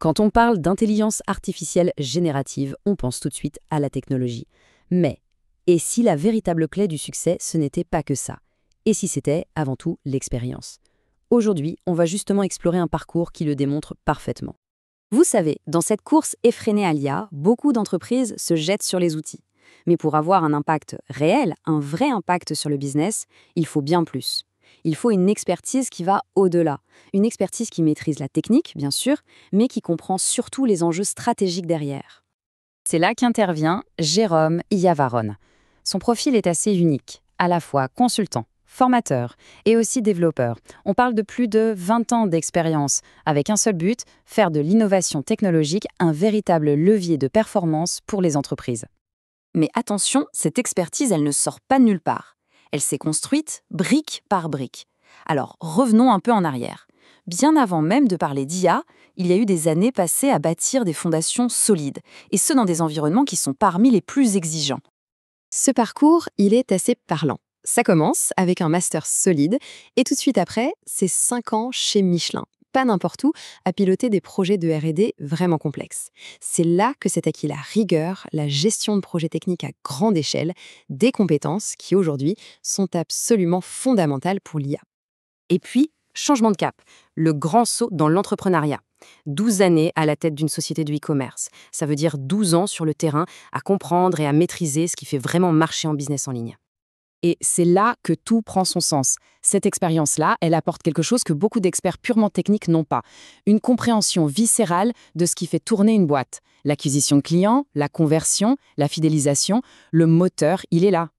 Quand on parle d'intelligence artificielle générative, on pense tout de suite à la technologie. Mais, et si la véritable clé du succès, ce n'était pas que ça? Et si c'était, avant tout, l'expérience? Aujourd'hui, on va justement explorer un parcours qui le démontre parfaitement. Vous savez, dans cette course effrénée à l'IA, beaucoup d'entreprises se jettent sur les outils. Mais pour avoir un impact réel, un vrai impact sur le business, il faut bien plus. Il faut une expertise qui va au-delà. Une expertise qui maîtrise la technique, bien sûr, mais qui comprend surtout les enjeux stratégiques derrière. C'est là qu'intervient Jérôme Iavaron. Son profil est assez unique, à la fois consultant, formateur et aussi développeur. On parle de plus de 20 ans d'expérience, avec un seul but, faire de l'innovation technologique un véritable levier de performance pour les entreprises. Mais attention, cette expertise, elle ne sort pas de nulle part. Elle s'est construite brique par brique. Alors, revenons un peu en arrière. Bien avant même de parler d'IA, il y a eu des années passées à bâtir des fondations solides, et ce dans des environnements qui sont parmi les plus exigeants. Ce parcours, il est assez parlant. Ça commence avec un master solide, et tout de suite après, c'est 5 ans chez Michelin. Pas n'importe où, à piloter des projets de R&D vraiment complexes. C'est là que s'est acquis la rigueur, la gestion de projets techniques à grande échelle, des compétences qui aujourd'hui sont absolument fondamentales pour l'IA. Et puis, changement de cap, le grand saut dans l'entrepreneuriat. 12 années à la tête d'une société de e-commerce. Ça veut dire 12 ans sur le terrain à comprendre et à maîtriser ce qui fait vraiment marcher en business en ligne. Et c'est là que tout prend son sens. Cette expérience-là, elle apporte quelque chose que beaucoup d'experts purement techniques n'ont pas. Une compréhension viscérale de ce qui fait tourner une boîte. L'acquisition de clients, la conversion, la fidélisation, le moteur, il est là.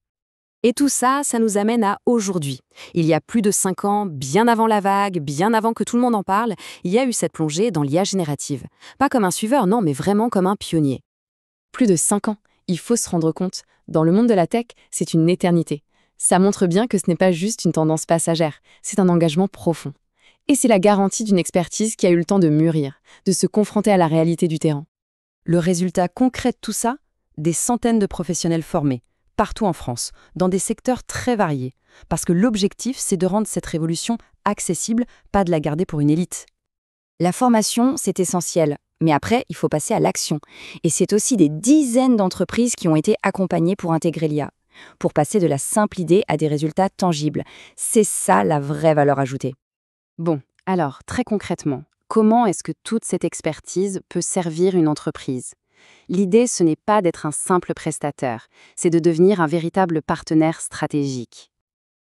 Et tout ça, ça nous amène à aujourd'hui. Il y a plus de 5 ans, bien avant la vague, bien avant que tout le monde en parle, il y a eu cette plongée dans l'IA générative. Pas comme un suiveur, non, mais vraiment comme un pionnier. Plus de 5 ans, il faut se rendre compte. Dans le monde de la tech, c'est une éternité. Ça montre bien que ce n'est pas juste une tendance passagère, c'est un engagement profond. Et c'est la garantie d'une expertise qui a eu le temps de mûrir, de se confronter à la réalité du terrain. Le résultat concret de tout ça, des centaines de professionnels formés, partout en France, dans des secteurs très variés. Parce que l'objectif, c'est de rendre cette révolution accessible, pas de la garder pour une élite. La formation, c'est essentiel. Mais après, il faut passer à l'action. Et c'est aussi des dizaines d'entreprises qui ont été accompagnées pour intégrer l'IA. Pour passer de la simple idée à des résultats tangibles. C'est ça la vraie valeur ajoutée. Bon, alors, très concrètement, comment est-ce que toute cette expertise peut servir une entreprise? L'idée, ce n'est pas d'être un simple prestataire, c'est de devenir un véritable partenaire stratégique.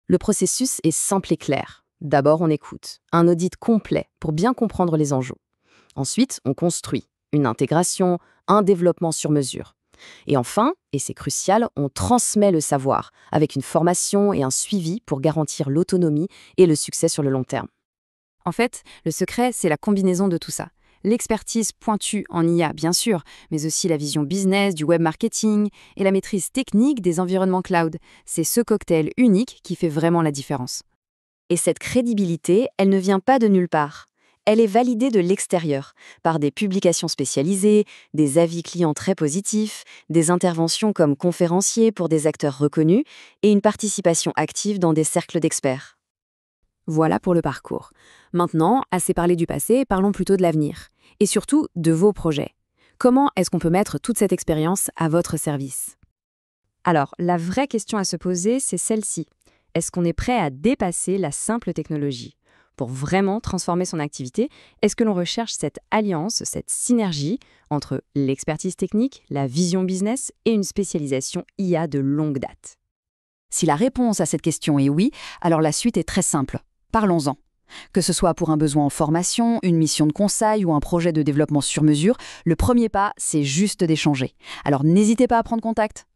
Le processus est simple et clair. D'abord, on écoute, un audit complet pour bien comprendre les enjeux. Ensuite, on construit une intégration, un développement sur mesure. Et enfin, et c'est crucial, on transmet le savoir avec une formation et un suivi pour garantir l'autonomie et le succès sur le long terme. En fait, le secret, c'est la combinaison de tout ça. L'expertise pointue en IA, bien sûr, mais aussi la vision business du web marketing et la maîtrise technique des environnements cloud. C'est ce cocktail unique qui fait vraiment la différence. Et cette crédibilité, elle ne vient pas de nulle part. Elle est validée de l'extérieur, par des publications spécialisées, des avis clients très positifs, des interventions comme conférencier pour des acteurs reconnus et une participation active dans des cercles d'experts. Voilà pour le parcours. Maintenant, assez parlé du passé, parlons plutôt de l'avenir. Et surtout, de vos projets. Comment est-ce qu'on peut mettre toute cette expérience à votre service? Alors, la vraie question à se poser, c'est celle-ci. Est-ce qu'on est prêt à dépasser la simple technologie? Pour vraiment transformer son activité, est-ce que l'on recherche cette alliance, cette synergie entre l'expertise technique, la vision business et une spécialisation IA de longue date? Si la réponse à cette question est oui, alors la suite est très simple. Parlons-en. Que ce soit pour un besoin en formation, une mission de conseil ou un projet de développement sur mesure, le premier pas, c'est juste d'échanger. Alors n'hésitez pas à prendre contact.